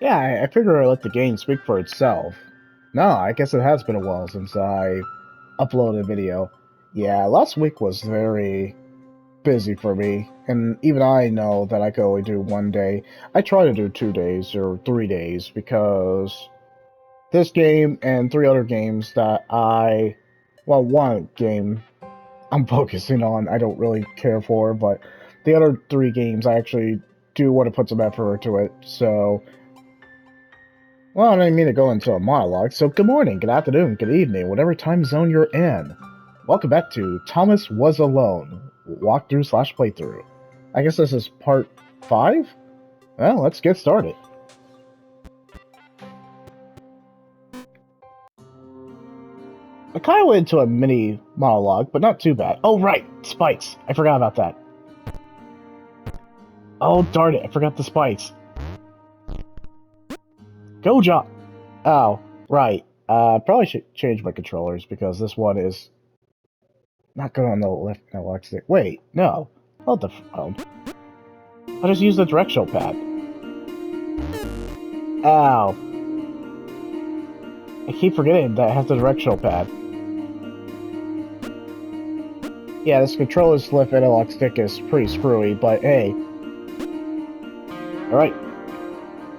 Yeah, I figure I let the game speak for itself. No, I guess it has been a while since I uploaded a video. Yeah, last week was very busy for me, and even I know that I could only do one day. I try to do 2 days or 3 days because this game and three other games that well, one game I'm focusing on I don't really care for, but the other three games I actually do want to put some effort into it, so well, I didn't mean to go into a monologue, so good morning, good afternoon, good evening, whatever time zone you're in. Welcome back to Thomas Was Alone, walkthrough slash playthrough. I guess this is part 5? Well, let's get started. I kind of went into a mini monologue, but not too bad. Oh, right, spikes. I forgot about that. Oh, darn it, I forgot the spikes. Go, John. Oh, right. Probably should change my controllers because this one is not good on the left analog stick. Wait, no. Hold the phone. I'll just use the directional pad. Ow. I keep forgetting that it has the directional pad. Yeah, this controller's left analog stick is pretty screwy, but hey. Alright.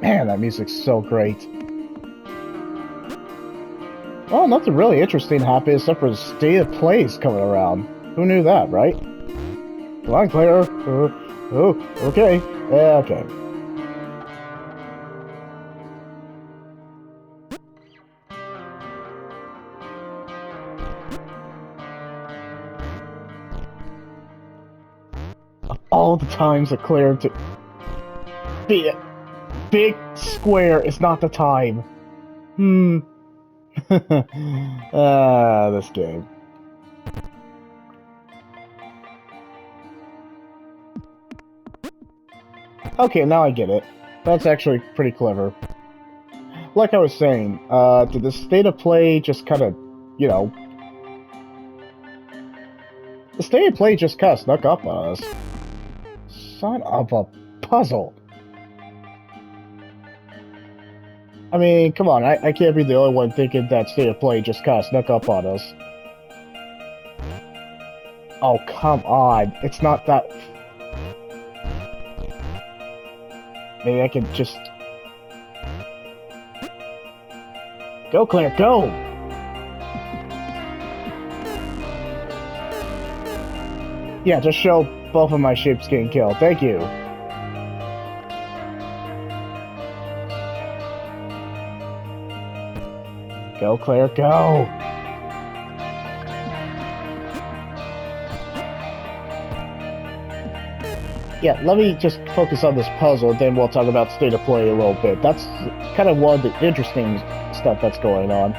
Man, that music's so great. Well, nothing really interesting happened except for the state of plays coming around. Who knew that, right? Come on, Claire. Oh, okay. Yeah, okay. All the times that Claire to be a big square is not the time. Hmm. This game. Okay, now I get it. That's actually pretty clever. Like I was saying, did the state of play just kind of, you know, the state of play just kind of snuck up on us. Son of a puzzle. I mean, come on, I can't be the only one thinking that state of play just kind of snuck up on us. Oh, come on. It's not that... Maybe I can just... Go, Claire, go! Yeah, just show both of my ships getting killed. Thank you. Go, Claire, go! Yeah, let me just focus on this puzzle, then we'll talk about state of play a little bit. That's kind of one of the interesting stuff that's going on.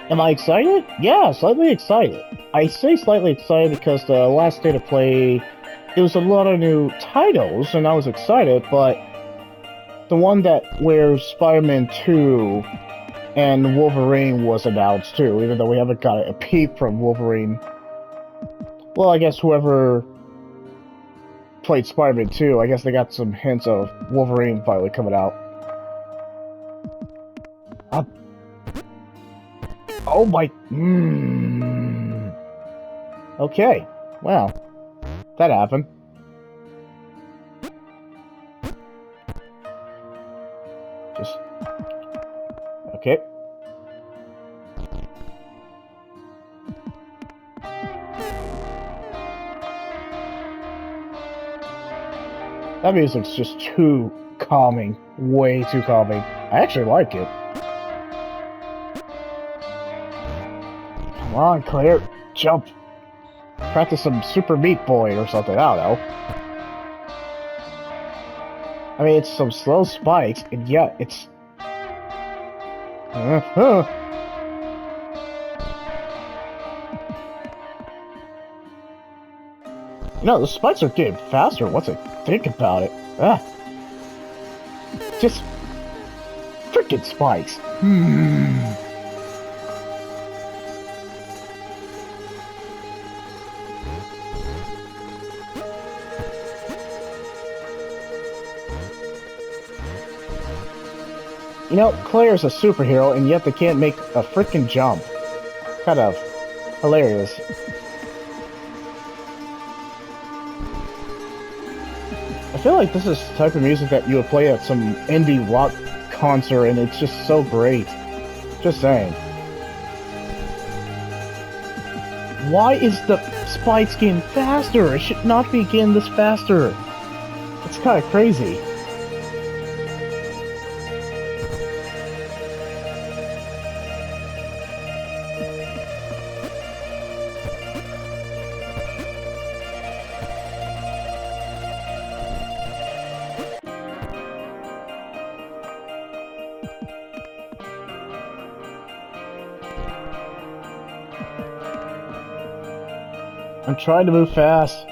Am I excited? Yeah, slightly excited. I say slightly excited because the last state of play, it was a lot of new titles, and I was excited, but the one that where Spider-Man 2 and Wolverine was announced too, even though we haven't got a peep from Wolverine. Well, I guess whoever played Spider-Man 2, I guess they got some hints of Wolverine finally coming out. Uh, oh my... Okay, well, that happened. Just... Okay. That music's just too calming. Way too calming. I actually like it. Come on, Claire. Jump. Practice some Super Meat Boy or something. I don't know. I mean, it's some slow spikes, and yet it's... You know, the spikes are getting faster once I think about it. Ah. Just... freaking spikes. You know, Claire's a superhero, and yet they can't make a freaking jump. Kind of hilarious. I feel like this is the type of music that you would play at some indie rock concert, and it's just so great. Just saying. Why is the spikes getting faster? It should not be getting this faster. It's kind of crazy. I'm trying to move fast,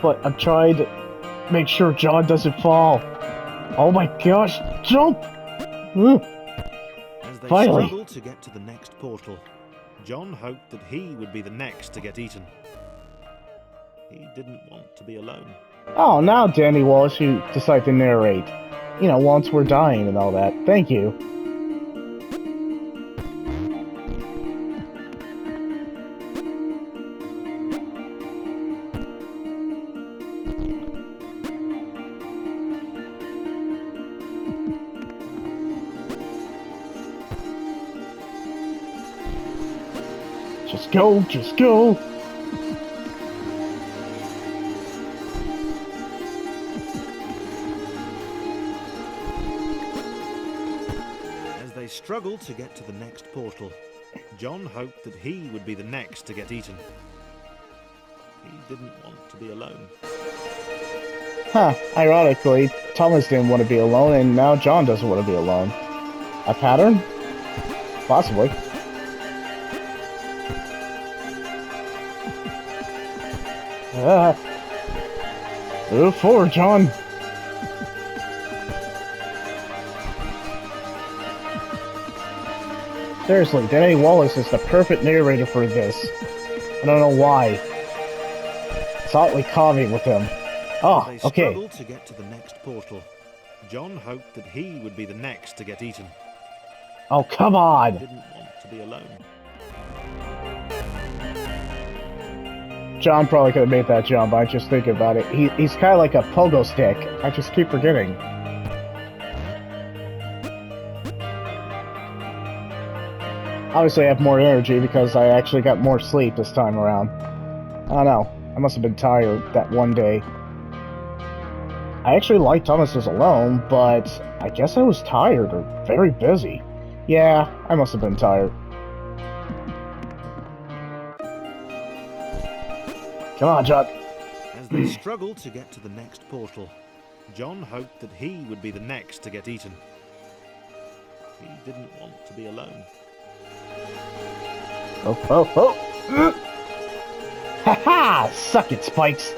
but I'm trying to make sure John doesn't fall. Oh my gosh, jump! As they Finally. struggled to get to the next portal, John hoped that he would be the next to get eaten. He didn't want to be alone. Oh, now Danny Wallace, you decide to narrate. You know, once we're dying and all that. Thank you. Just go, just go! As they struggled to get to the next portal, John hoped that he would be the next to get eaten. He didn't want to be alone. Huh, ironically, Thomas didn't want to be alone, and now John doesn't want to be alone. A pattern? Possibly. Move forward, John! Seriously, Danny Wallace is the perfect narrator for this. I don't know why. It's oddly calming with him. Oh, As they okay. struggled to get to the next portal, John hoped that he would be the next to get eaten. Oh, come He on! didn't want to be alone. John probably could have made that jump. I just think about it. He's kind of like a pogo stick. I just keep forgetting. Obviously, I have more energy because I actually got more sleep this time around. I don't know. I must have been tired that one day. I actually liked Thomas is Alone, but I guess I was tired or very busy. Yeah, I must have been tired. Come on, John. As they struggled to get to the next portal, John hoped that he would be the next to get eaten. He didn't want to be alone. Oh, oh, oh! Ha ha! Suck it, Spikes!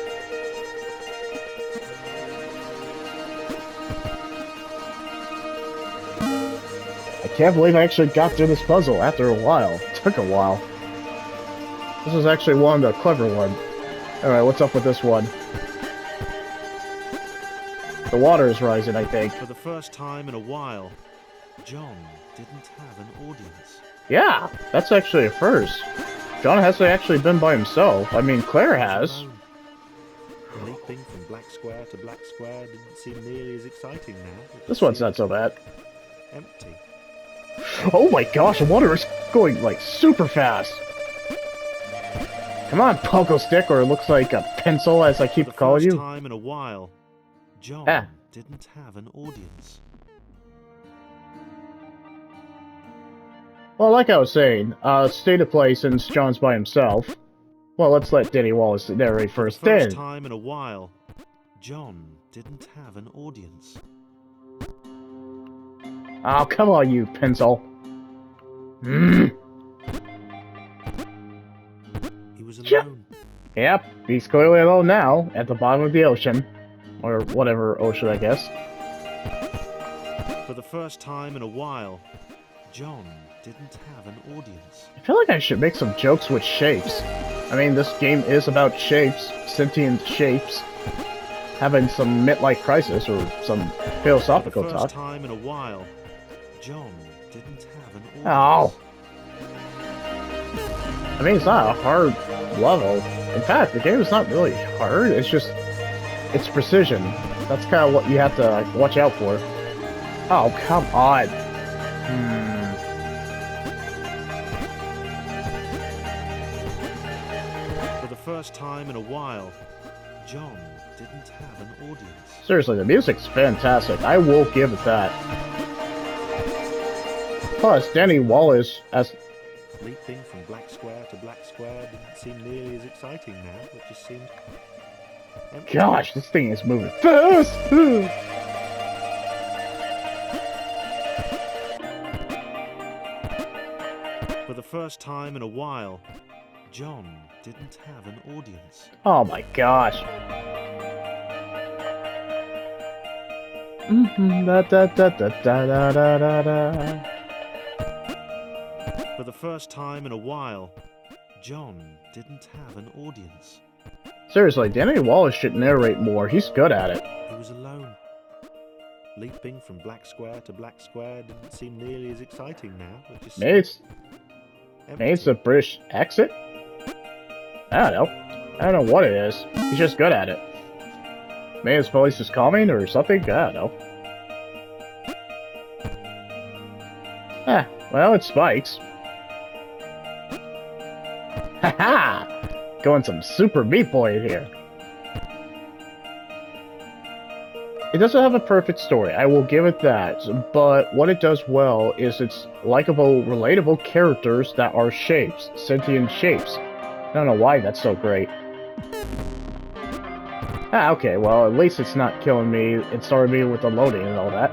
I can't believe I actually got through this puzzle after a while. It took a while. This is actually one of the clever ones. Alright, what's up with this one? The water is rising, I think. For the first time in a while, John didn't have an audience. Yeah, that's actually a first. John hasn't actually been by himself. I mean, Claire has. Alone. Leaping from black square to black square didn't seem nearly as exciting now. It This one's seemed not so bad. empty. Oh my gosh, the water is going, like, super fast. Come on, pogo stick, or it looks like a pencil, as I keep For the calling first you. time in a while, John Ah. didn't have an audience. Well, like I was saying, state of play since John's by himself. Well, let's let Danny Wallace narrate first, For the first then. time in a while, John didn't have an audience. Oh, come on, you pencil. Mm. He was Yeah. alone. Yep, he's clearly alone now, at the bottom of the ocean. Or whatever ocean, I guess. For the first time in a while, John didn't have an audience. I feel like I should make some jokes with shapes. I mean, this game is about shapes, sentient shapes. having some midlife crisis or some philosophical For the first talk. time in a while, John didn't have an audience. Oh. I mean, it's not a hard level. In fact, the game is not really hard. It's just, it's precision. That's kind of what you have to like, watch out for. Oh, come on. For the first time in a while, John didn't have an audience. Seriously, the music's fantastic. I will give it that. Plus, Danny Wallace as... Leaping from black square to black square didn't seem nearly as exciting now. It just seemed empty. Gosh, this thing is moving fast! For the first time in a while, John didn't have an audience. Oh my gosh. Da, da, da, da, da, da, da, da. For the first time in a while, John didn't have an audience. Seriously, Danny Wallace should narrate more. He's good at it. He was alone. Leaping from black square to black square didn't seem nearly as exciting now. It just Maybe empty. it's a British accent? I don't know. I don't know what it is. He's just good at it. Maybe his voice is calming or something? I don't know. Ah, well, it spikes. Haha! Going some Super Meat Boy in here. It doesn't have a perfect story, I will give it that, but what it does well is it's likable, relatable characters that are shapes, sentient shapes. I don't know why that's so great. Ah, okay, well, at least it's not killing me. It started me with the loading and all that.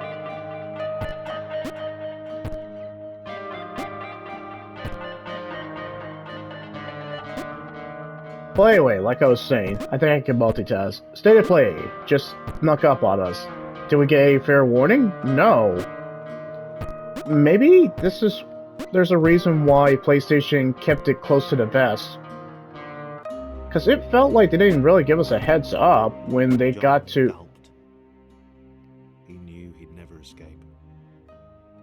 Well, anyway, like I was saying, I think I can multitask. State of play just snuck up on us. Did we get a fair warning? No. Maybe there's a reason why PlayStation kept it close to the vest. Because it felt like they didn't really give us a heads up when they John got to... gulped. He knew he'd never escape.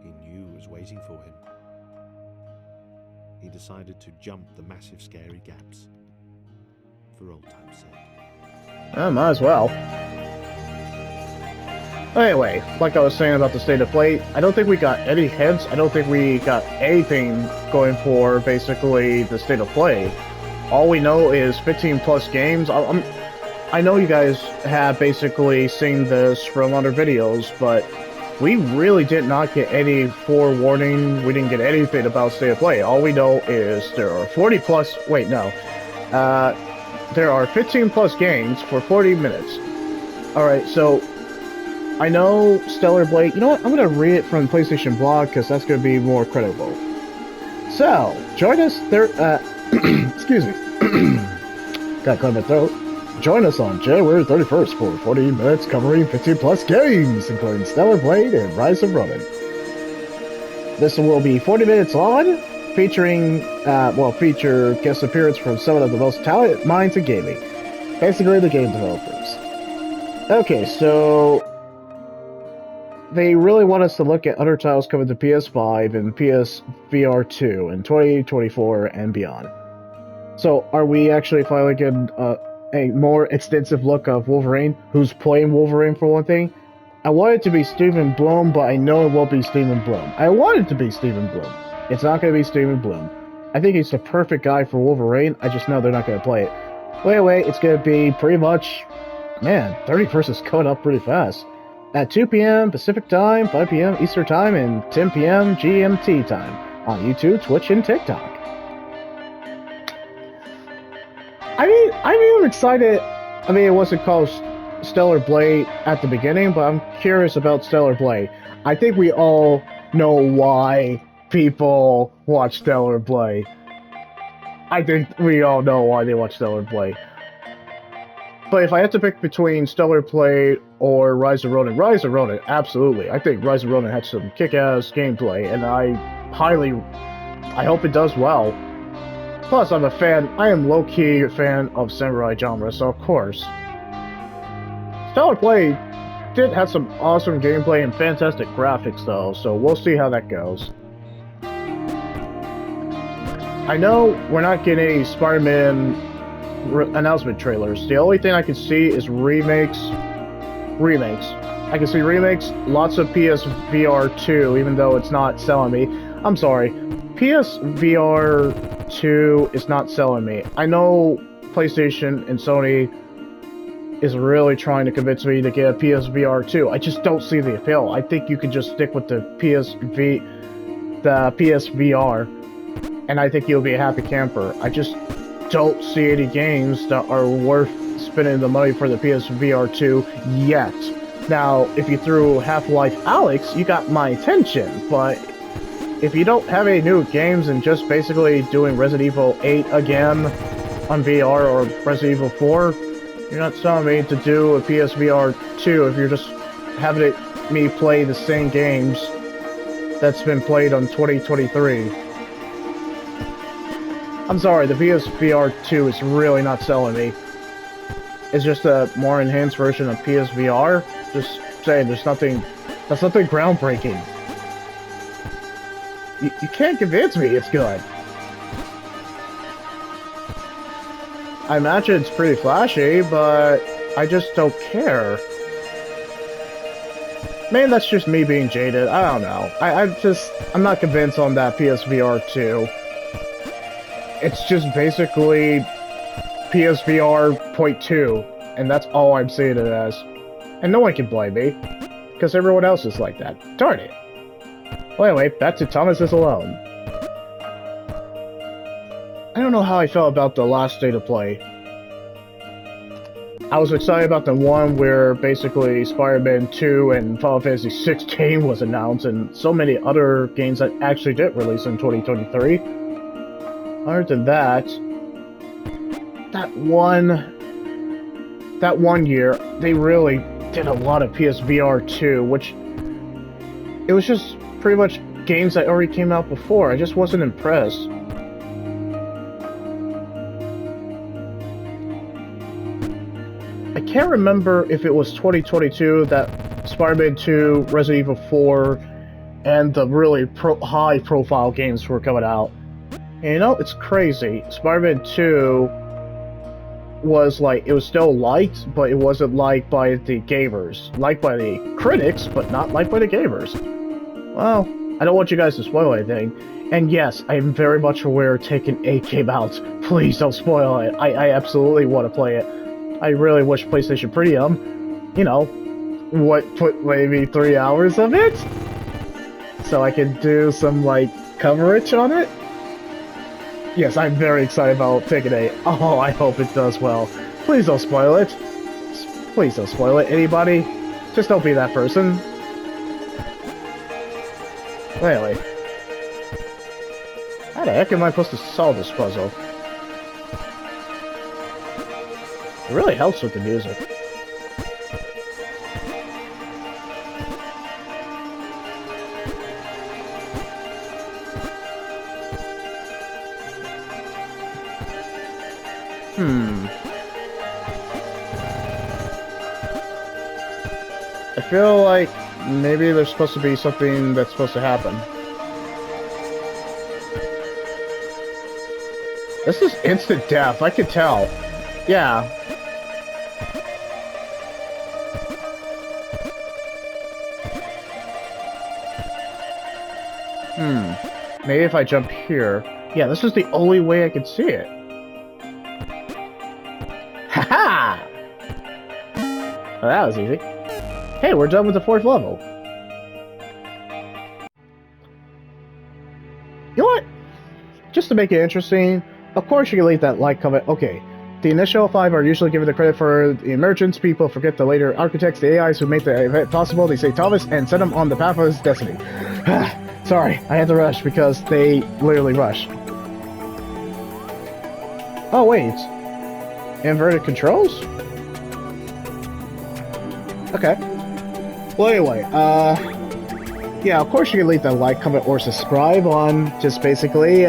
He knew it was waiting for him. He decided to jump the massive scary gaps. For old time's sake. Might as well. Anyway, like I was saying about the state of play, I don't think we got any hints. I don't think we got anything going for basically the state of play. All we know is 15 plus games. I know you guys have basically seen this from other videos, but we really did not get any forewarning. We didn't get anything about state of play. All we know is there are 40 plus... Wait, no. There are 15 plus games for 40 minutes. Alright, so I know Stellar Blade... You know what? I'm going to read it from PlayStation blog because that's going to be more credible. So, join us there... excuse me. Got caught in my throat. Join us on January 31st for 40 minutes covering 15 plus games, including Stellar Blade and Rise of Ronin. This will be 40 minutes long, featuring, feature guest appearance from some of the most talented minds in gaming. Basically, the game developers. Okay, so... They really want us to look at other titles coming to PS5 and PSVR 2 in 2024 and beyond. So, are we actually finally getting a more extensive look of Wolverine? Who's playing Wolverine, for one thing? I want it to be Steven Blum, but I know it won't be Steven Blum. I want it to be Steven Blum. It's not going to be Steven Blum. I think he's the perfect guy for Wolverine. I just know they're not going to play it. Well, anyway, it's going to be pretty much... Man, 31st is coming up pretty fast. At 2 p.m. Pacific Time, 5 p.m. Eastern Time, and 10 p.m. GMT Time on YouTube, Twitch, and TikTok. I'm excited. I mean, it wasn't called Stellar Blade at the beginning, but I'm curious about Stellar Blade. I think we all know why people watch Stellar Blade. I think we all know why they watch Stellar Blade. But if I had to pick between Stellar Blade or Rise of Ronin, absolutely. I think Rise of Ronin had some kick-ass gameplay, and I hope it does well. Plus, I'm a fan, I am low-key a fan of samurai genre, so of course. Stellar Play did have some awesome gameplay and fantastic graphics though, so we'll see how that goes. I know we're not getting any Spider-Man announcement trailers. The only thing I can see is remakes. I can see remakes, lots of PSVR 2, even though it's not selling me. I'm sorry, PSVR 2 is not selling me. I know PlayStation and Sony is really trying to convince me to get a PSVR 2. I just don't see the appeal. I think you could just stick with the PSVR, and I think you'll be a happy camper. I just don't see any games that are worth spending the money for the PSVR 2 yet. Now, if you threw Half-Life Alyx, you got my attention, but if you don't have any new games and just basically doing Resident Evil 8 again on VR or Resident Evil 4, you're not telling me to do a PSVR 2 if you're just having me play the same games that's been played on 2023. I'm sorry, the PSVR 2 is really not selling me. It's just a more enhanced version of PSVR. Just saying, that's nothing groundbreaking. You can't convince me it's good. I imagine it's pretty flashy, but I just don't care. Maybe that's just me being jaded, I don't know. I'm not convinced on that PSVR 2. It's just basically PSVR 0.2, and that's all I'm seeing it as. And no one can blame me, because everyone else is like that. Darn it. Well, anyway, back to Thomas is Alone. I don't know how I felt about the last State of Play. I was excited about the one where basically Spider-Man 2 and Final Fantasy 16 was announced, and so many other games that actually did release in 2023. Other than that, that one year, they really did a lot of PSVR 2, which it was just pretty much games that already came out before. I just wasn't impressed. I can't remember if it was 2022 that Spider-Man 2, Resident Evil 4, and the really high-profile games were coming out. And you know, it's crazy. Spider-Man 2 was like, it was still liked, but it wasn't liked by the gamers. Liked by the critics, but not liked by the gamers. Well, I don't want you guys to spoil anything. And yes, I am very much aware Taken 8 came out. Please don't spoil it. I absolutely want to play it. I really wish PlayStation Premium, you know, put maybe 3 hours of it? So I can do some, like, coverage on it? Yes, I'm very excited about Taken 8. Oh, I hope it does well. Please don't spoil it. Please don't spoil it, anybody. Just don't be that person. Anyway. How the heck am I supposed to solve this puzzle? It really helps with the music. I feel like maybe there's supposed to be something that's supposed to happen. This is instant death, I can tell. Yeah. Maybe if I jump here. Yeah, this is the only way I can see it. Haha! Well, that was easy. Hey, we're done with the 4th level. You know what? Just to make it interesting, of course you can leave that like, comment. Okay, the initial 5 are usually given the credit for the emergence. People forget the later architects, the AIs who make the event possible. They say Thomas and set him on the path of his destiny. Sorry, I had to rush because they literally rush. Oh wait, inverted controls? Okay. Well anyway, yeah, of course you can leave that like, comment, or subscribe on just basically,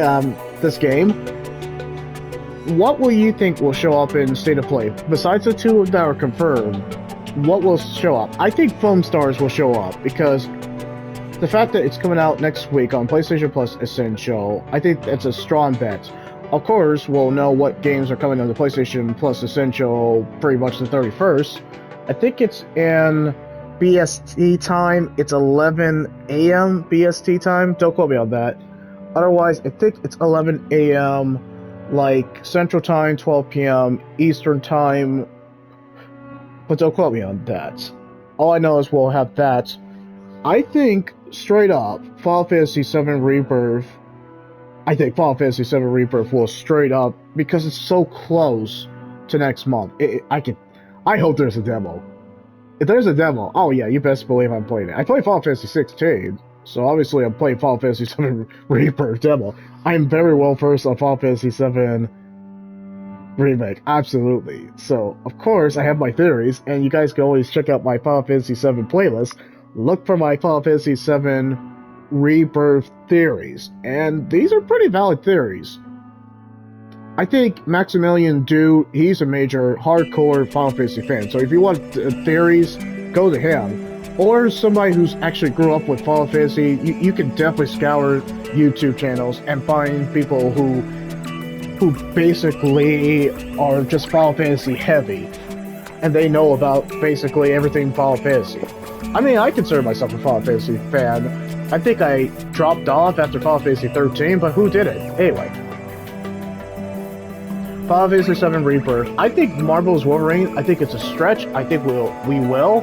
this game. What will you think will show up in State of Play? Besides the 2 that are confirmed, what will show up? I think Foam Stars will show up because the fact that it's coming out next week on PlayStation Plus Essential, I think that's a strong bet. Of course, we'll know what games are coming on the PlayStation Plus Essential pretty much the 31st. I think it's in BST time. It's 11 a.m. BST time. Don't quote me on that. Otherwise, I think it's 11 a.m. like Central Time, 12 p.m. Eastern Time. But don't quote me on that. All I know is we'll have that. I think, straight up, Final Fantasy VII Rebirth... I think Final Fantasy VII Rebirth will straight up, because it's so close to next month. I hope there's a demo. If there's a demo, oh yeah, you best believe I'm playing it. I play Final Fantasy 16, so obviously I'm playing Final Fantasy VII Rebirth demo. I'm very well versed on Final Fantasy VII Remake, absolutely. So, of course, I have my theories, and you guys can always check out my Final Fantasy VII playlist. Look for my Final Fantasy VII Rebirth theories, and these are pretty valid theories. I think Maximilian Dood, he's a major hardcore Final Fantasy fan, so if you want theories, go to him. Or somebody who's actually grew up with Final Fantasy, you can definitely scour YouTube channels and find people who basically are just Final Fantasy heavy, and they know about basically everything Final Fantasy. I mean, I consider myself a Final Fantasy fan. I think I dropped off after Final Fantasy 13, but who did it? Anyway. Final Fantasy VII Rebirth. I think Marvel's Wolverine, I think it's a stretch. I think we will.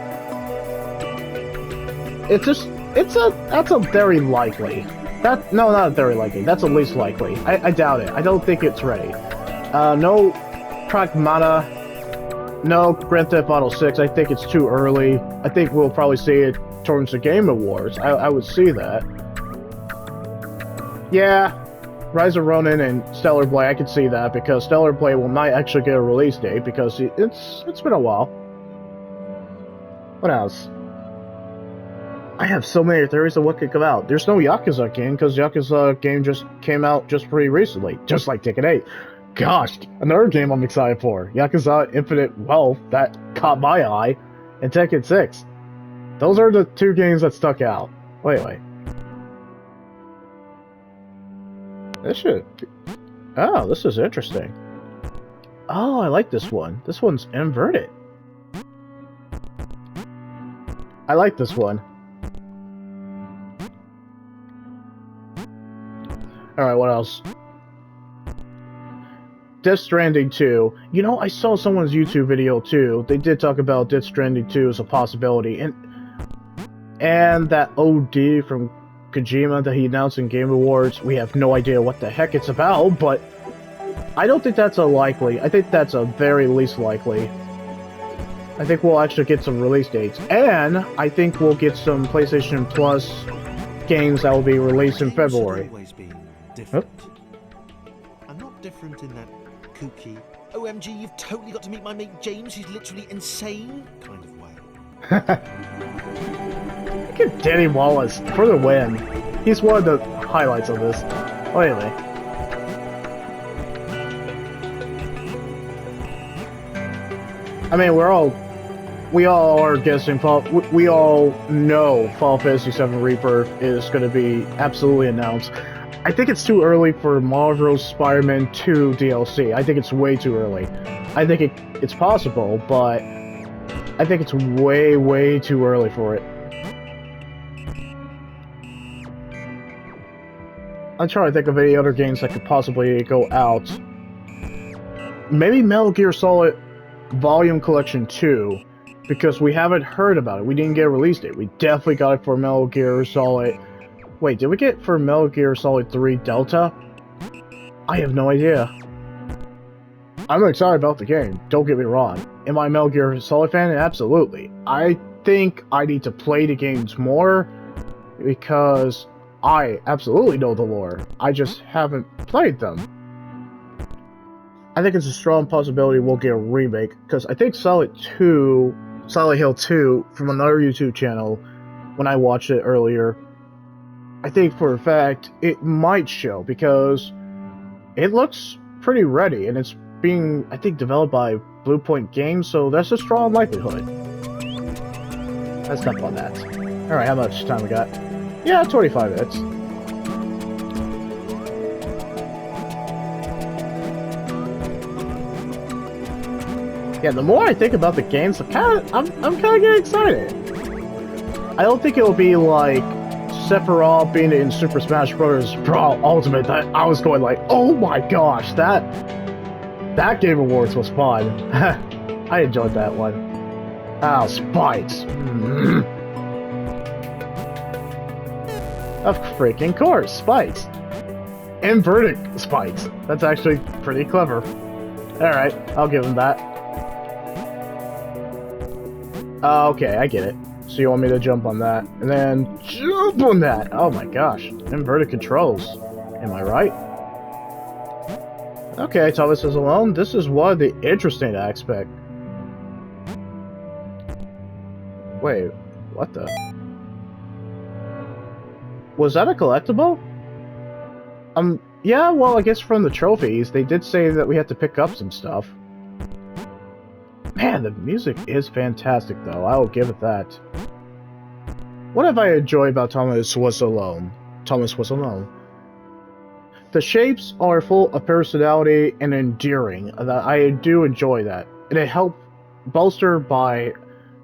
That's a very likely. No, not very likely. That's the least likely. I doubt it. I don't think it's ready. No Pragmata. No Grand Theft Auto 6. I think it's too early. I think we'll probably see it towards the Game Awards. I would see that. Yeah, Rise of Ronin and Stellar Blade, I can see that, because Stellar Blade will not actually get a release date, because it's been a while. What else? I have so many theories of what could come out. There's no Yakuza game, because Yakuza game just came out just pretty recently, just like Tekken 8. Gosh, another game I'm excited for. Yakuza Infinite Wealth, that caught my eye, and Tekken 6. Those are the two games that stuck out. Wait. Oh, this is interesting. Oh, I like this one. This one's inverted. I like this one. Alright, what else? Death Stranding 2. You know, I saw someone's YouTube video too. They did talk about Death Stranding 2 as a possibility. And that OD from Kojima that he announced in Game Awards, we have no idea what the heck it's about, but I don't think that's a likely. I think that's a very least likely. I think we'll actually get some release dates. And I think we'll get some PlayStation Plus games that will be released in February. Always been different. I'm not different in that kooky, OMG, you've totally got to meet my mate James, he's literally insane kind of way. Look at Danny Wallace for the win. He's one of the highlights of this. Oh, anyway. I mean, we all are guessing. We all know Final Fantasy VII Rebirth is going to be absolutely announced. I think it's too early for Marvel's Spider-Man 2 DLC. I think it's way too early. I think it's possible, but I think it's way, way too early for it. I'm trying to think of any other games that could possibly go out. Maybe Metal Gear Solid Volume Collection 2, because we haven't heard about it. We didn't get a release date. We definitely got it for Metal Gear Solid... Wait, did we get for Metal Gear Solid 3 Delta? I have no idea. I'm excited about the game, don't get me wrong. Am I a Metal Gear Solid fan? Absolutely. I think I need to play the games more, because I absolutely know the lore. I just haven't played them. I think it's a strong possibility we'll get a remake, because I think Silent Hill 2, from another YouTube channel, when I watched it earlier, I think for a fact it might show, because it looks pretty ready, and it's being, I think, developed by Bluepoint Games, so that's a strong likelihood. That's enough on that. Alright, how much time we got? Yeah, 25 minutes. Yeah, the more I think about the games, I'm kind of getting excited. I don't think it'll be like Sephiroth being in Super Smash Bros. Brawl Ultimate. I was going like, oh my gosh, that Game Awards was fun. I enjoyed that one. Oh, spikes. Of freaking course, spikes. Inverted spikes. That's actually pretty clever. Alright, I'll give him that. Okay, I get it. So you want me to jump on that, and then jump on that! Oh my gosh, inverted controls. Am I right? Okay, Thomas is alone. This is one of the interesting aspects. Wait, what the? Was that a collectible? Yeah, well, I guess from the trophies, they did say that we had to pick up some stuff. Man, the music is fantastic, though. I will give it that. What have I enjoyed about Thomas Was Alone? Thomas Was Alone. The shapes are full of personality and endearing. I do enjoy that. And it helped bolster by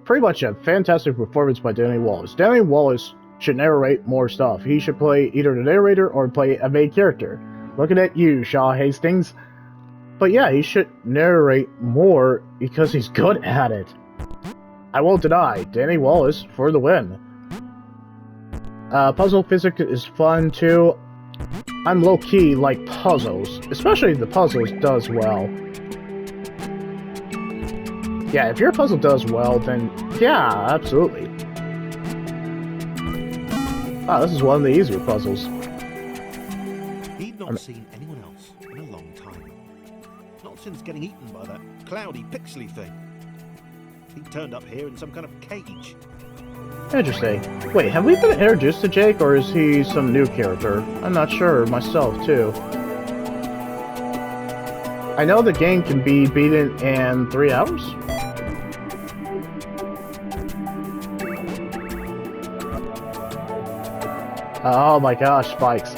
pretty much a fantastic performance by Danny Wallace. Danny Wallace should narrate more stuff. He should play either the narrator or play a main character. Looking at you, Shaw Hastings. But yeah, he should narrate more because he's good at it. I won't deny, Danny Wallace for the win. Puzzle physics is fun too. I'm low-key like puzzles, especially the puzzles does well. Yeah, if your puzzle does well, then yeah, absolutely. Wow, this is one of the easier puzzles. He'd not seen anyone else in a long time. Not since getting eaten by that cloudy, pixely thing. He turned up here in some kind of cage. Interesting. Wait, have we been introduced to Jake, or is he some new character? I'm not sure myself, too. I know the game can be beaten in 3 hours? Oh my gosh, spikes.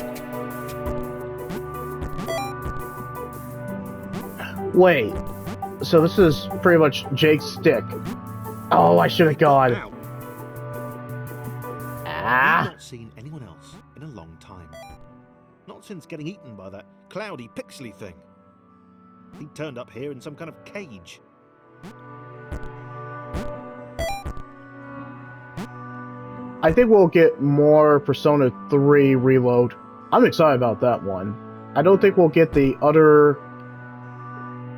Wait, so this is pretty much Jake's stick. Oh, I should have gone. Ow. I've not seen anyone else in a long time. Not since getting eaten by that cloudy, pixely thing. He turned up here in some kind of cage. I think we'll get more Persona 3 Reload. I'm excited about that one. I don't think we'll get the other...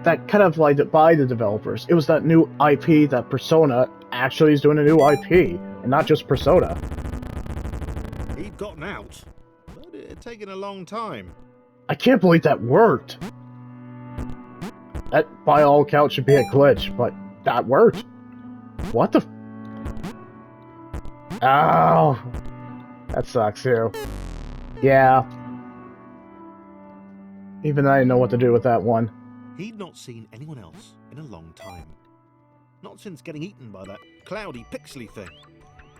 that kind of like by the developers. It was that new IP that Persona actually is doing a new IP, and not just Persona. He'd gotten out, but it had taken a long time. I can't believe that worked. That, by all accounts, should be a glitch, but that worked. What the... Oh, that sucks too. Yeah. Even I didn't know what to do with that one. He'd not seen anyone else in a long time. Not since getting eaten by that cloudy, pixely thing.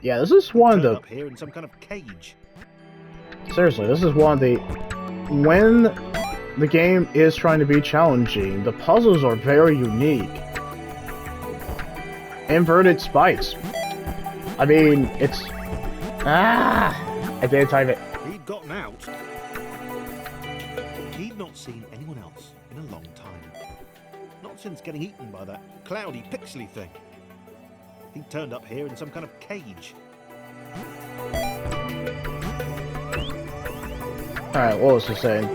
Yeah, this is one of the... up here in some kind of cage. Seriously, this is one of the... When the game is trying to be challenging, the puzzles are very unique. Inverted spikes. I mean, it's... Ah! I didn't time it. He'd gotten out. He'd not seen anyone else in a long time. Not since getting eaten by that cloudy, pixely thing. He turned up here in some kind of cage. Alright, what was I saying?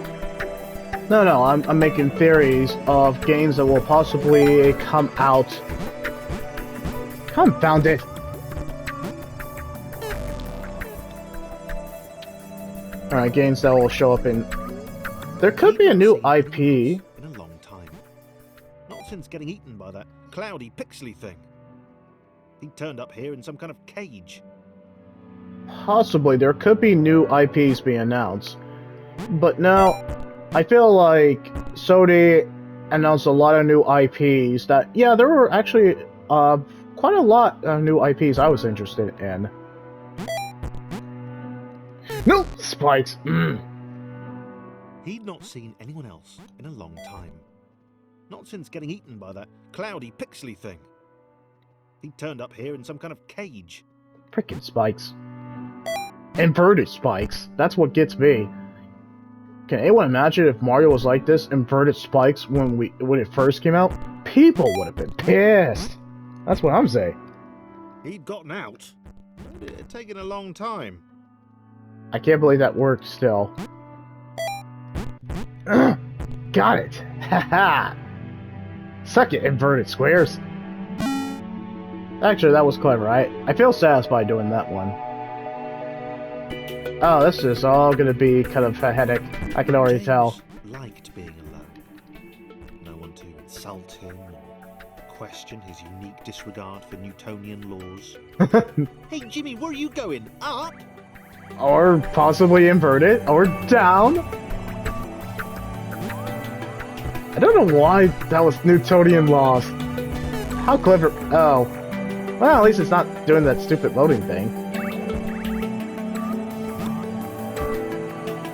No, I'm making theories of games that will possibly come out. Confound it! Alright, games that will show up in... There could be a new IP. In a long time. Not since getting eaten by that cloudy, pixely thing. He turned up here in some kind of cage. Possibly, there could be new IPs being announced. But now, I feel like Sony announced a lot of new IPs that, yeah, there were actually quite a lot of new IPs I was interested in. No! Spikes! He'd not seen anyone else in a long time. Not since getting eaten by that cloudy, pixely thing. He turned up here in some kind of cage. Frickin' spikes. Inverted spikes. That's what gets me. Can anyone imagine if Mario was like this, inverted spikes, when it first came out? People would have been pissed. That's what I'm saying. He'd gotten out, but it had taken a long time. I can't believe that worked still. Got it. Haha. Suck it, inverted squares. Actually, that was clever. I feel satisfied doing that one. Oh, this is all gonna be kind of a headache. I can already tell. Liked being alone. No one to insult him or question his unique disregard for Newtonian laws. Hey, Jimmy, where are you going? Up? Or possibly inverted, or down. I don't know why that was Newtonian laws. How clever. Oh. Well, at least it's not doing that stupid loading thing.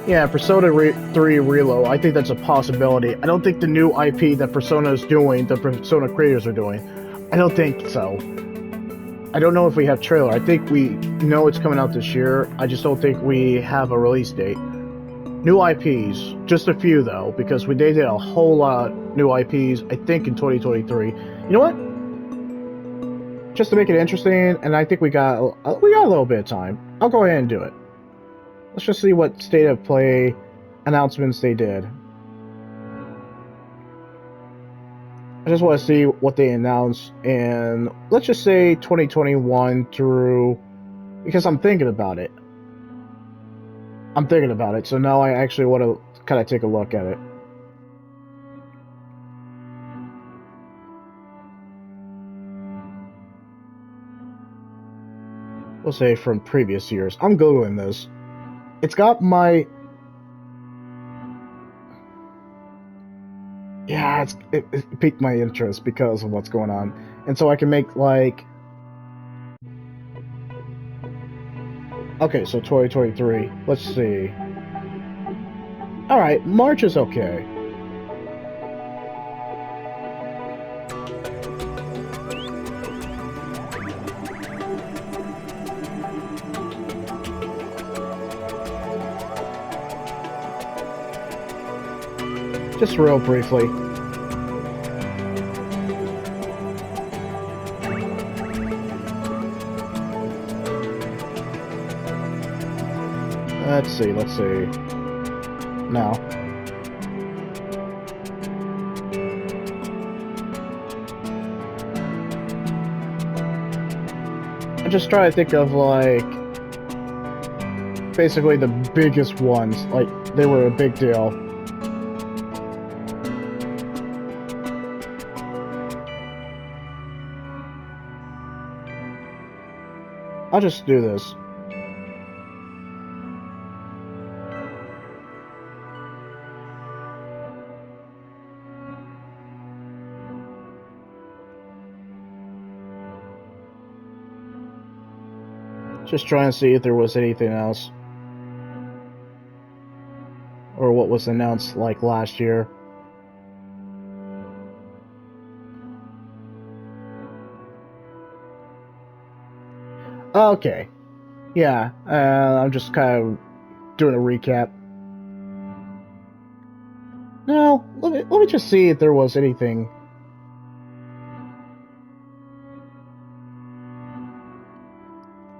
Yeah, Persona 3 Reload, I think that's a possibility. I don't think the new IP that Persona is doing, the Persona creators are doing, I don't think so. I don't know if we have trailer. I think we know it's coming out this year. I just don't think we have a release date. New IPs, just a few though, because they did a whole lot of new IPs, I think in 2023. You know what? Just to make it interesting, and I think we got a little bit of time. I'll go ahead and do it. Let's just see what state of play announcements they did. I just want to see what they announced, and let's just say 2021 through, because I'm thinking about it. So now I actually want to kind of take a look at it. We'll say from previous years. I'm Googling this. It's got my... Yeah, it piqued my interest because of what's going on. And so I can make, like... Okay, so 2023. Let's see. Alright, March is okay. Just real briefly. Let's see. Now. I just try to think of, like, basically the biggest ones, like, they were a big deal. I'll just do this. Just trying to see if there was anything else. Or what was announced like last year. Okay. Yeah, I'm just kind of doing a recap. Now, let me just see if there was anything.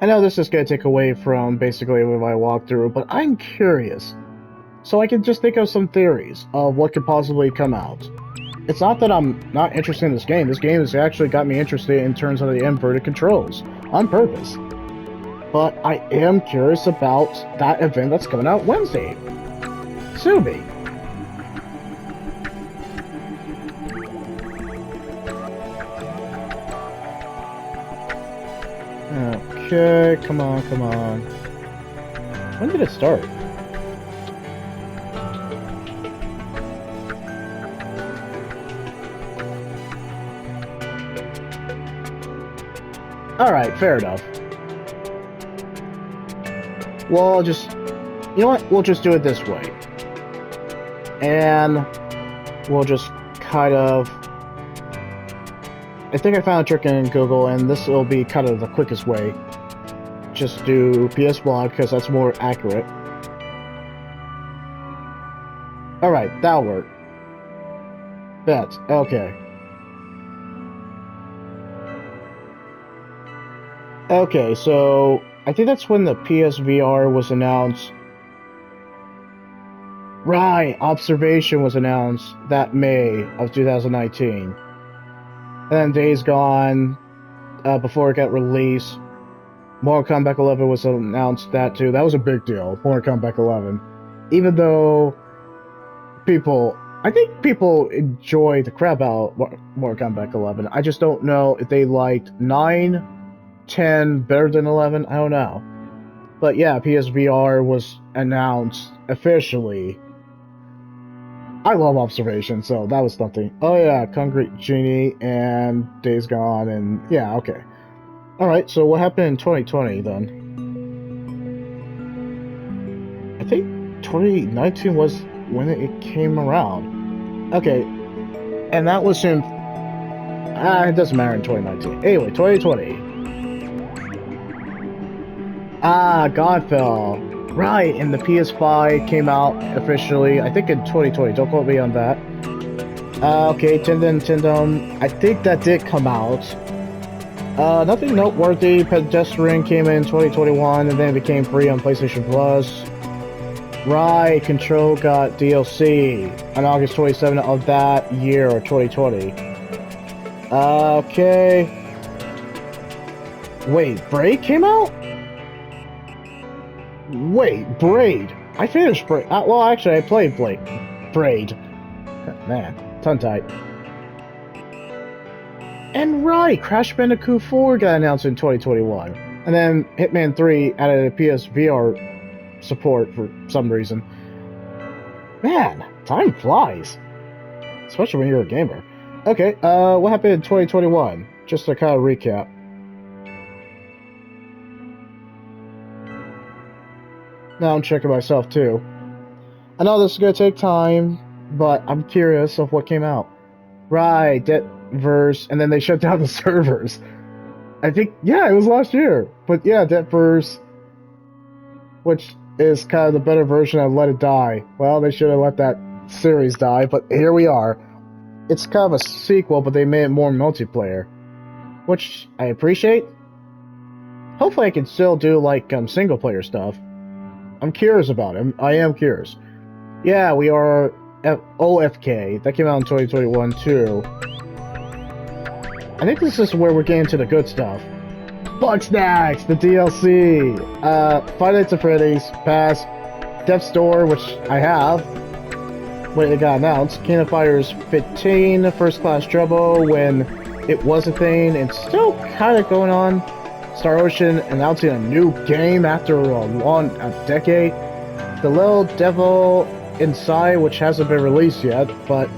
I know this is going to take away from basically what I walked through, but I'm curious. So I can just think of some theories of what could possibly come out. It's not that I'm not interested in this game. This game has actually got me interested in terms of the inverted controls. On purpose. But I am curious about that event that's coming out Wednesday. Subi. Okay, come on. When did it start? Alright, fair enough. Well, just... You know what? We'll just do it this way. And... We'll just kind of... I think I found a trick in Google, and this will be kind of the quickest way. Just do PS Blog, because that's more accurate. Alright, that'll work. That's okay. Okay, so I think that's when the PSVR was announced. Right, Observation was announced that May of 2019. And then Days Gone, before it got released. Mortal Kombat 11 was announced that too. That was a big deal, Mortal Kombat 11. Even though I think people enjoy the crap out of Mortal Kombat 11. I just don't know if they liked 9, 10 better than 11. I don't know. But yeah, PSVR was announced officially. I love Observation, so that was something. Oh yeah, Concrete Genie and Days Gone, and yeah, okay. Alright, so what happened in 2020 then? I think 2019 was when it came around. Okay, and that was in... it doesn't matter in 2019. Anyway, 2020. Godfall. Right, and the PS5 came out officially, I think in 2020. Don't quote me on that. Okay, Tindom. I think that did come out. Nothing noteworthy. Pedestrian came in 2021 and then it became free on PlayStation Plus. Right, Control got DLC on August 27th of that year, or 2020. Okay. Wait, Braid came out? Wait, Braid. I finished Braid. Well, actually, I played Braid. Man, tongue-tied. And right, Crash Bandicoot 4 got announced in 2021. And then Hitman 3 added a PSVR support for some reason. Man, time flies. Especially when you're a gamer. Okay, what happened in 2021? Just to kind of recap. Now I'm checking myself too. I know this is gonna take time, but I'm curious of what came out. Right, Debtverse, and then they shut down the servers. I think, yeah, it was last year. But yeah, Debtverse, which is kind of the better version of Let It Die. Well, they should have let that series die, but here we are. It's kind of a sequel, but they made it more multiplayer, which I appreciate. Hopefully I can still do, like, single player stuff. I'm curious about it. I am curious. Yeah, we are at OFK. That came out in 2021 too. I think this is where we're getting to the good stuff. Bugsnax, the DLC. Five Nights at Freddy's, Pass, Death's Door, which I have. When it got announced. King of Fighters 15, First Class Trouble, when it was a thing. It's still kind of going on. Star Ocean announcing a new game after a decade. The Little Devil Inside, which hasn't been released yet, but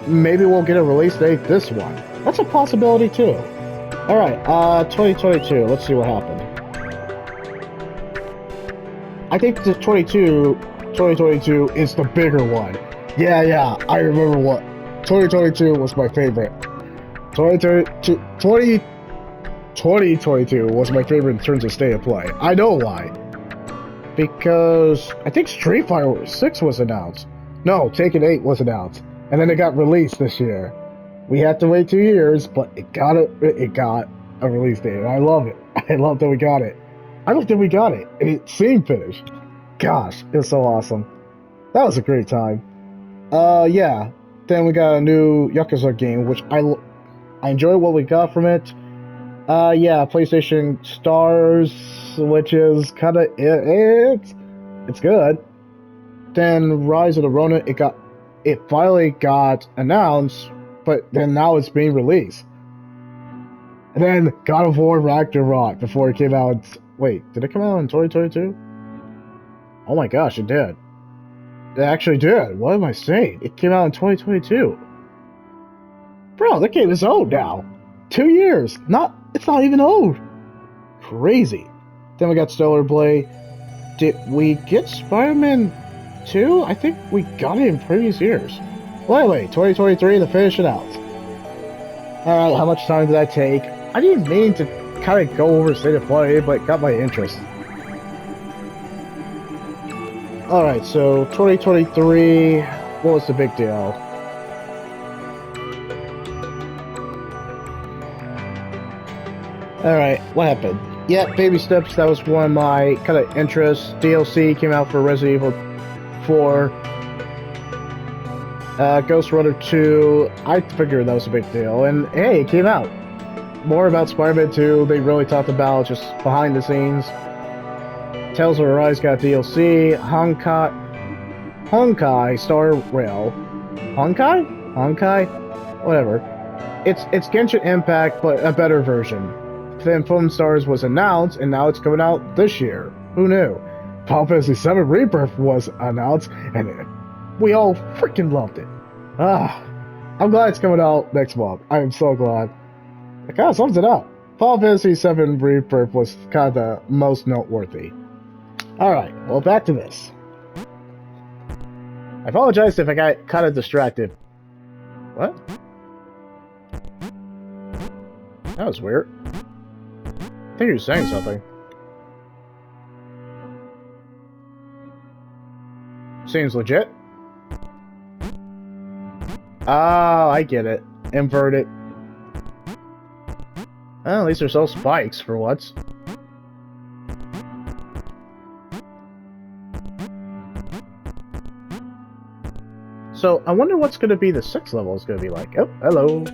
maybe we'll get a release date this one. That's a possibility too. Alright, 2022, let's see what happened. I think the 2022 is the bigger one. Yeah, I remember what. 2022 was my favorite. 2022 was my favorite in terms of state of play. I know why. Because I think Street Fighter 6 was announced. No, Tekken 8 was announced. And then it got released this year. We had to wait 2 years, but it got a release date. And I love it. I love that we got it. I love that we got it. And it seemed finished. Gosh, it was so awesome. That was a great time. Yeah. Then we got a new Yakuza game, which I enjoy what we got from it. Yeah, PlayStation Stars, which is kind of it's good. Then Rise of the Ronin, it finally got announced, but then now it's being released. And then God of War Ragnarok before it came out. Wait, did it come out in 2022? Oh my gosh, it did. It actually did. What am I saying? It came out in 2022. Bro, that game is old now. 2 years. It's not even old. crazy. Then we got Stellar Blade. Did we get Spider-Man 2? I think we got it in previous years. Well, anyway, 2023 to finish it out. Alright, how much time did that take? I didn't mean to kind of go over State of Play, but it got my interest. Alright, so 2023, what was the big deal? Alright, what happened? Yeah, Baby Steps, that was one of my kind of interests. DLC came out for Resident Evil 4. Ghost Runner 2, I figured that was a big deal. And hey, it came out. More about Spider-Man 2, they really talked about just behind the scenes. Tales of Arise got DLC. Honkai Star Rail. Honkai? Whatever. It's Genshin Impact, but a better version. Then Foam Stars was announced, and now it's coming out this year. Who knew? Final Fantasy VII Rebirth was announced, and we all freaking loved it. I'm glad it's coming out next month. I am so glad. It kind of sums it up. Final Fantasy VII Rebirth was kind of the most noteworthy. Alright, well, back to this. I apologize if I got kind of distracted. What? That was weird. I think you were saying something. Seems legit. Oh, I get it. Invert it. Well, at least there's no spikes for once. So, I wonder what's going to be the 6th level is going to be like. Oh, hello.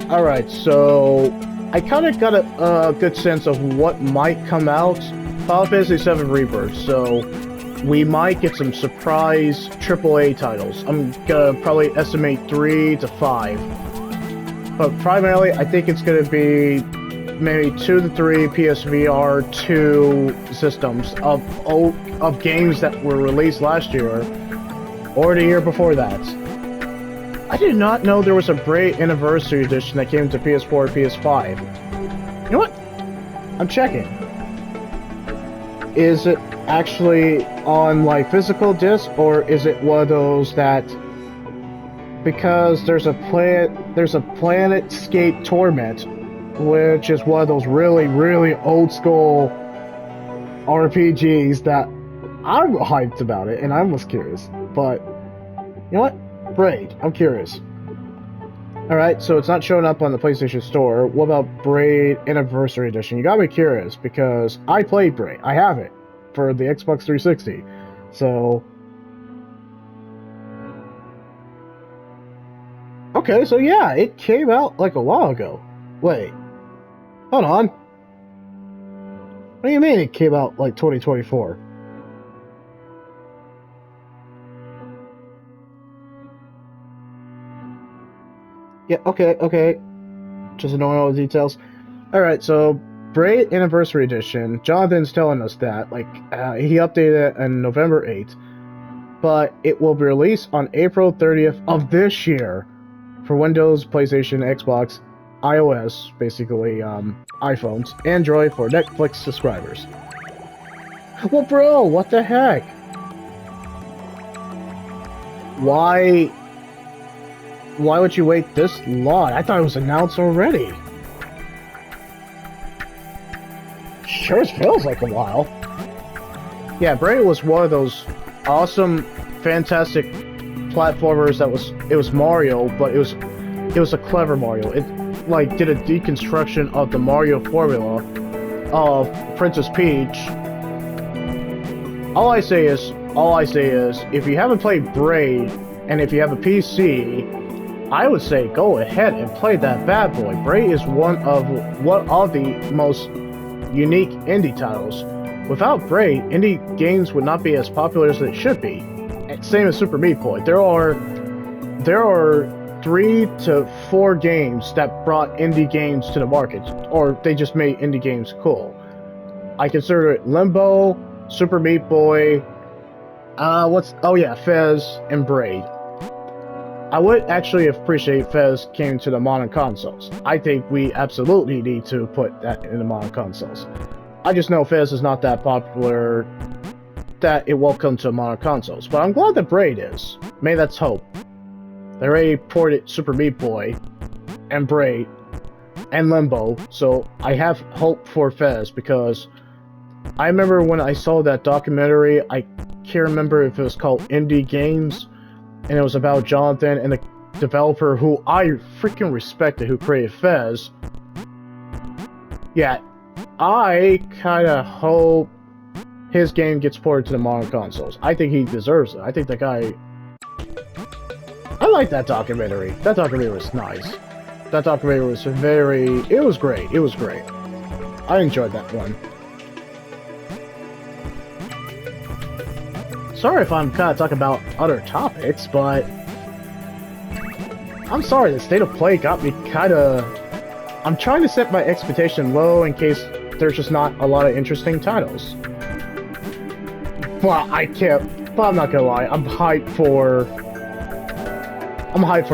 Alright, so I kind of got a good sense of what might come out. Final Fantasy VII Rebirth, so we might get some surprise AAA titles. I'm gonna probably estimate 3 to 5. But primarily, I think it's gonna be maybe 2 to 3 PSVR 2 systems of games that were released last year or the year before that. I did not know there was a Braid Anniversary Edition that came to PS4 and PS5. You know what? I'm checking. Is it actually on like physical disc, or is it one of those that because there's a Planetscape Torment, which is one of those really old school RPGs that I'm hyped about it and I was curious. But you know what? Braid, I'm curious. Alright, so it's not showing up on the PlayStation Store. What about Braid Anniversary Edition? You got me curious, because I played Braid. I have it for the Xbox 360. So... okay, so yeah, it came out like a while ago. Wait. Hold on. What do you mean it came out like 2024? Yeah, okay. Just knowing all the details. Alright, so Braid Anniversary Edition, Jonathan's telling us that, he updated it on November 8th, but it will be released on April 30th of this year for Windows, PlayStation, Xbox, iOS, basically, iPhones, Android for Netflix subscribers. Well, bro, what the heck? Why would you wait this long? I thought it was announced already. Sure feels like a while. Yeah, Braid was one of those awesome, fantastic platformers that it was Mario, but it was a clever Mario. It did a deconstruction of the Mario formula of Princess Peach. All I say is, if you haven't played Braid, and if you have a PC, I would say go ahead and play that bad boy. Braid is one of the most unique indie titles. Without Braid, indie games would not be as popular as they should be. Same as Super Meat Boy. There are 3 to 4 games that brought indie games to the market, or they just made indie games cool. I consider it Limbo, Super Meat Boy, Fez, and Braid. I would actually appreciate Fez came to the modern consoles. I think we absolutely need to put that in the modern consoles. I just know Fez is not that popular that it will come to modern consoles, but I'm glad that Braid is. May that's hope. They already ported Super Meat Boy and Braid and Limbo, so I have hope for Fez because I remember when I saw that documentary, I can't remember if it was called Indie Games, and it was about Jonathan and the developer who I freaking respected who created Fez. Yeah, I kinda hope his game gets ported to the modern consoles. I think he deserves it. I think that guy... I like that documentary. That documentary was nice. That documentary was very... It was great. It was great. I enjoyed that one. Sorry if I'm kind of talking about other topics, but... I'm sorry, the state of play got me kind of... I'm trying to set my expectation low in case there's just not a lot of interesting titles. Well, I can't... But I'm not gonna lie, I'm hyped for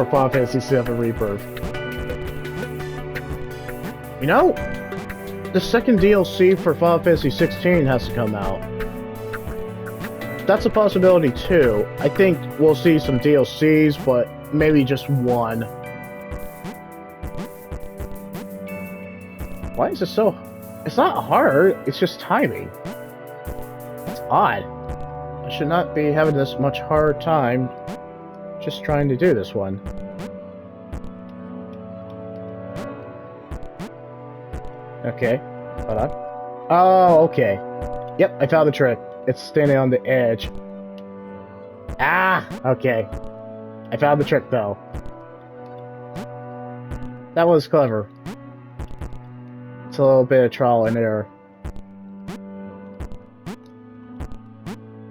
Final Fantasy VII Rebirth. You know, the second DLC for Final Fantasy XVI has to come out. That's a possibility too. I think we'll see some DLCs, but maybe just one. Why is it so... It's not hard, it's just timing. It's odd. I should not be having this much hard time just trying to do this one. Okay, hold on. Oh, okay. Yep, I found the trick. It's standing on the edge. Ah, okay. I found the trick though. That was clever. It's a little bit of trial and error.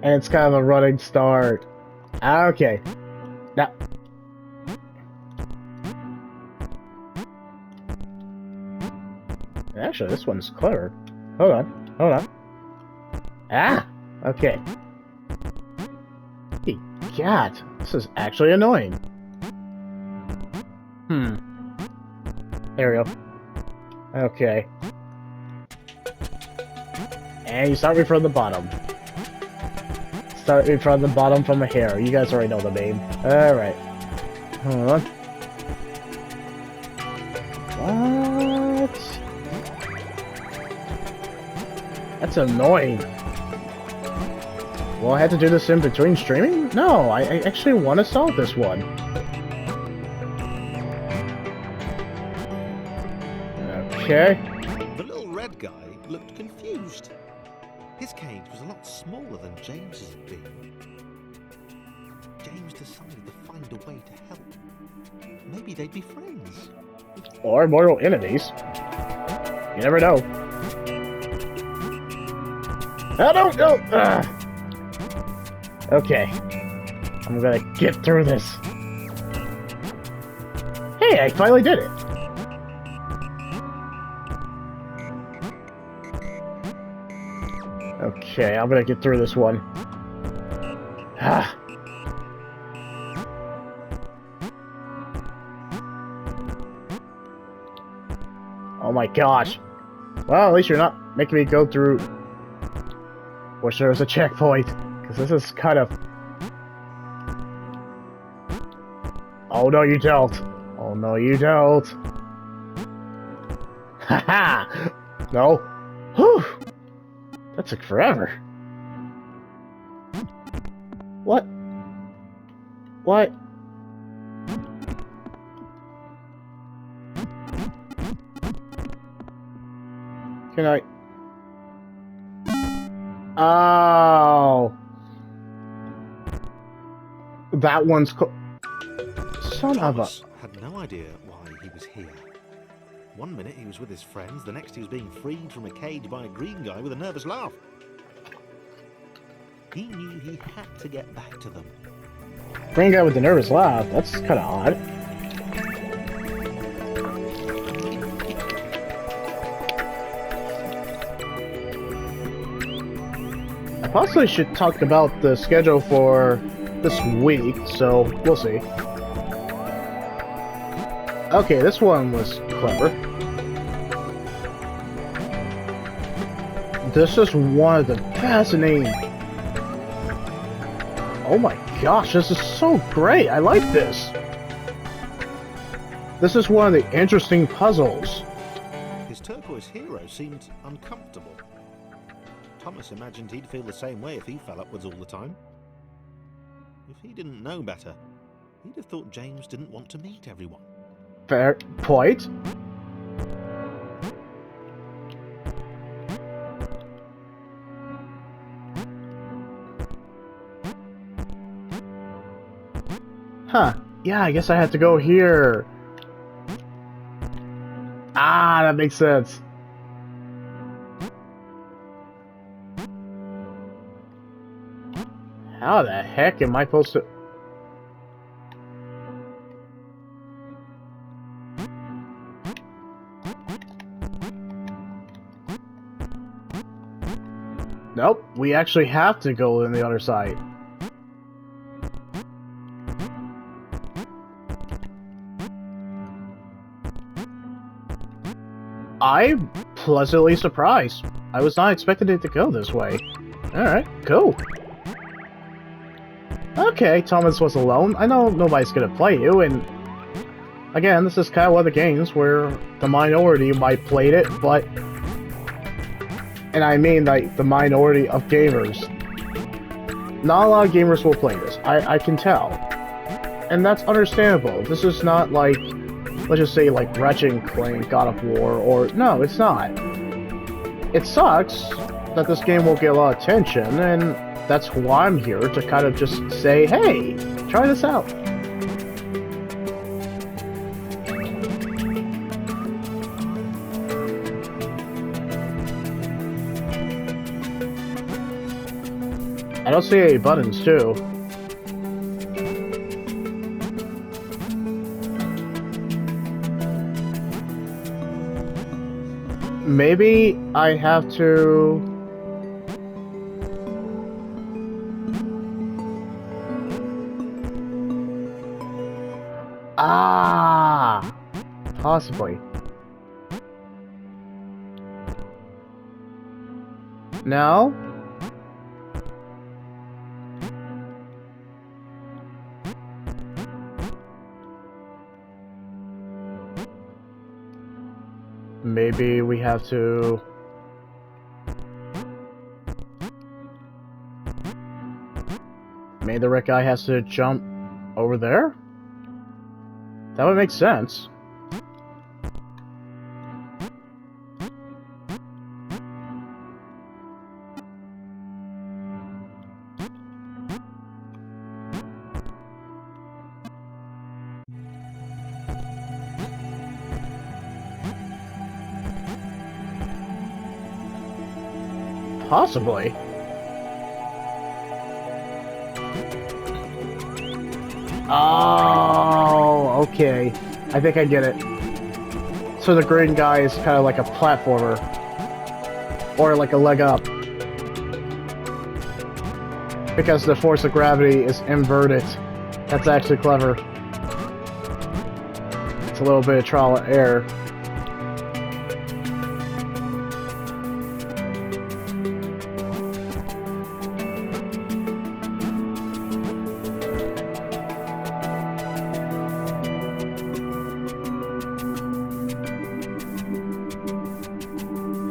And it's kind of a running start. Ah, okay. Now... Actually, this one's clever. Hold on, hold on. Ah! Okay. Hey, God, this is actually annoying. There we go. Okay. And you start me from the bottom. Start me from the bottom from here. You guys already know the name. Alright. Hold on. What? That's annoying. Well, I had to do this in between streaming? No, I actually want to solve this one. Okay. The little red guy looked confused. His cage was a lot smaller than James's had been. James decided to find a way to help. Maybe they'd be friends. Or mortal enemies. You never know. I don't know! Okay. I'm gonna get through this. Hey, I finally did it! Okay, I'm gonna get through this one. Ah. Oh my gosh. Well, at least you're not making me go through... Wish there was a checkpoint, because this is kind of... Oh no you don't! Oh no you don't! Haha! No! Whew! That took forever. What? What? Can I... Oh! That one's son of a... had no idea why he was here. One minute he was with his friends, the next he was being freed from a cage by a green guy with a nervous laugh. He knew he had to get back to them. Green guy with the nervous laugh, that's kind of odd. I possibly should talk about the schedule for this week, so we'll see. Okay, this one was clever. This is one of the fascinating... Oh my gosh, this is so great! I like this! This is one of the interesting puzzles. His turquoise hero seemed uncomfortable. Thomas imagined he'd feel the same way if he fell upwards all the time. If he didn't know better, he'd have thought James didn't want to meet everyone. Fair point. Huh. Yeah, I guess I have to go here. Ah, that makes sense. How the heck am I supposed to... Nope, we actually have to go on the other side. I'm pleasantly surprised. I was not expecting it to go this way. Alright, cool. Okay, Thomas was alone. I know nobody's gonna play you, and... Again, this is kind of one of the games where the minority might play it, but... And I mean, like, the minority of gamers. Not a lot of gamers will play this. I can tell. And that's understandable. This is not like... Let's just say, like, Ratchet & Clank, God of War, or... No, it's not. It sucks that this game won't get a lot of attention, and that's why I'm here, to kind of just say, hey, try this out. I don't see any buttons, too. Maybe I have to... Ah! Possibly. No? Maybe we have to... Maybe the red guy has to jump over there? That would make sense. Possibly. Oh, okay. I think I get it. So the green guy is kind of like a platformer. Or like a leg up. Because the force of gravity is inverted. That's actually clever. It's a little bit of trial and error.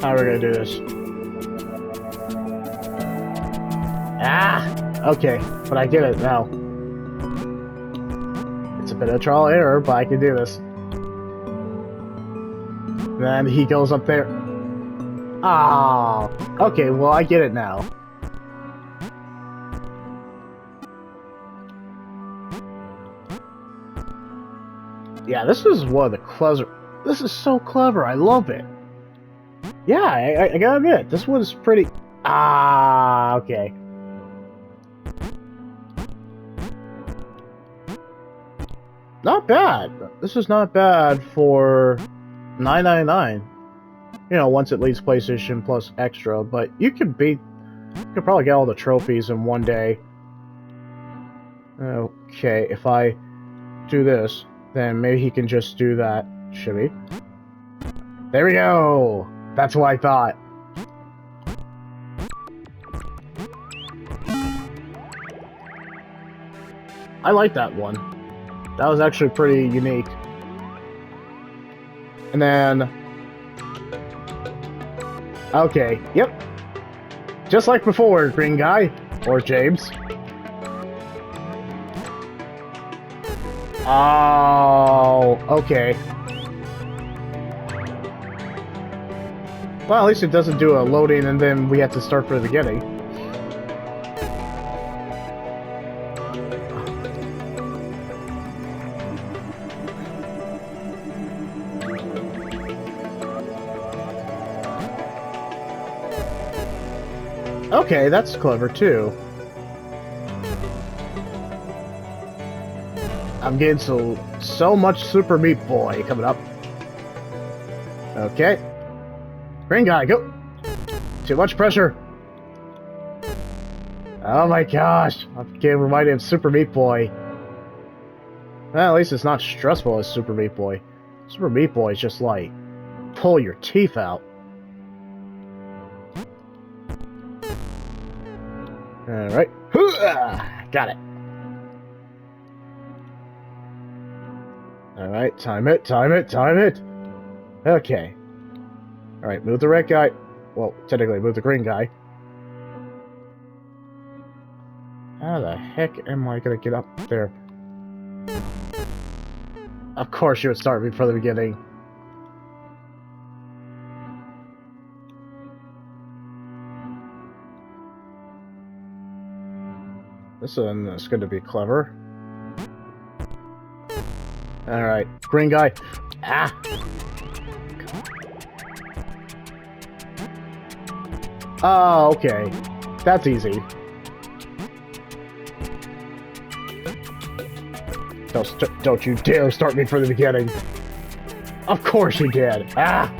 How are we gonna do this? Ah! Okay, but I get it now. It's a bit of trial and error, but I can do this. Then he goes up there. Ah! Okay, well I get it now. Yeah, this is one of the clever... This is so clever, I love it. Yeah, I gotta admit, this one's pretty... Ah, okay. Not bad. This is not bad for $9.99. You know, once it leaves PlayStation Plus Extra, but you could probably get all the trophies in one day. Okay, if I do this... then maybe he can just do that. Should he? There we go! That's what I thought. I like that one. That was actually pretty unique. And then... Okay, yep. Just like before, green guy. Or James. Oh, okay. Well, at least it doesn't do a loading and then we have to start from the beginning. Okay, that's clever too. I'm getting so much Super Meat Boy coming up. Okay. Green guy, go! Too much pressure. Oh my gosh, I'm getting reminded of Super Meat Boy. Well, at least it's not stressful as Super Meat Boy. Super Meat Boy is just like, pull your teeth out. Alright. Got it. Alright, time it, time it, time it! Okay. Alright, move the red guy. Well, technically, move the green guy. How the heck am I gonna get up there? Of course you would start me from the beginning. This one is going to be clever. Alright, green guy. Ah! Oh, okay. That's easy. Don't you dare start me from the beginning. Of course you did. Ah!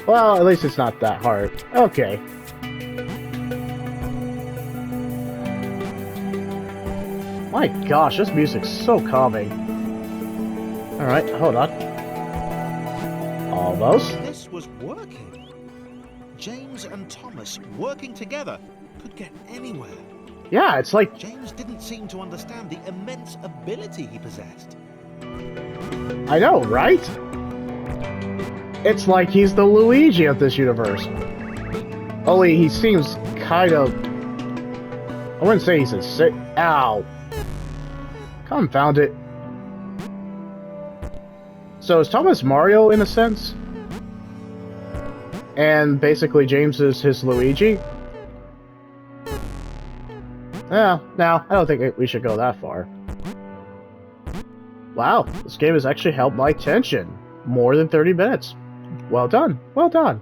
Well, at least it's not that hard. Okay. My gosh, this music's so calming. Alright, hold on. Almost. This was working. James and Thomas working together could get anywhere. Yeah, it's like... James didn't seem to understand the immense ability he possessed. I know, right? It's like he's the Luigi of this universe. Only he seems kind of... I wouldn't say he's a sick... Ow! Confound it. So is Thomas Mario in a sense? And basically James is his Luigi? Yeah, no, I don't think we should go that far. Wow, this game has actually held my attention. More than 30 minutes. Well done, well done.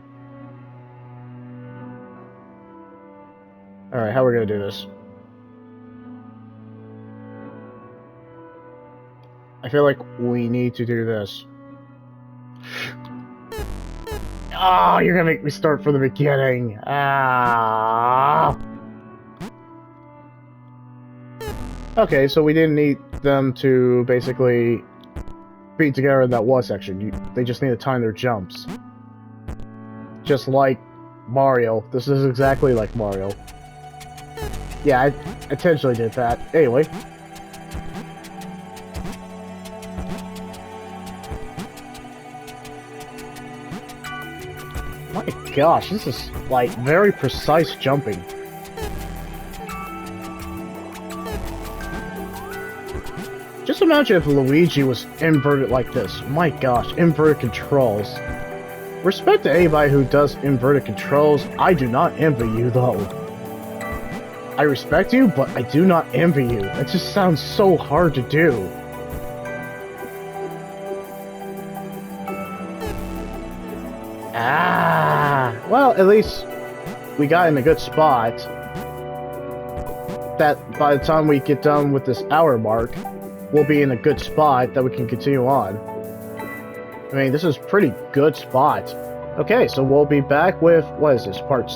Alright, how are we gonna do this? I feel like we need to do this. Oh, you're gonna make me start from the beginning. Ah. Okay, so we didn't need them to basically be together in that one section. They just need to time their jumps. Just like Mario. This is exactly like Mario. Yeah, I intentionally did that. Anyway. My gosh, this is like very precise jumping. Just imagine if Luigi was inverted like this. My gosh, inverted controls. Respect to anybody who does inverted controls. I do not envy you though. I respect you, but I do not envy you. It just sounds so hard to do. Ah, well, at least we got in a good spot. That by the time we get done with this hour mark, we'll be in a good spot that we can continue on. I mean, this is a pretty good spot. Okay, so we'll be back with, what is this, part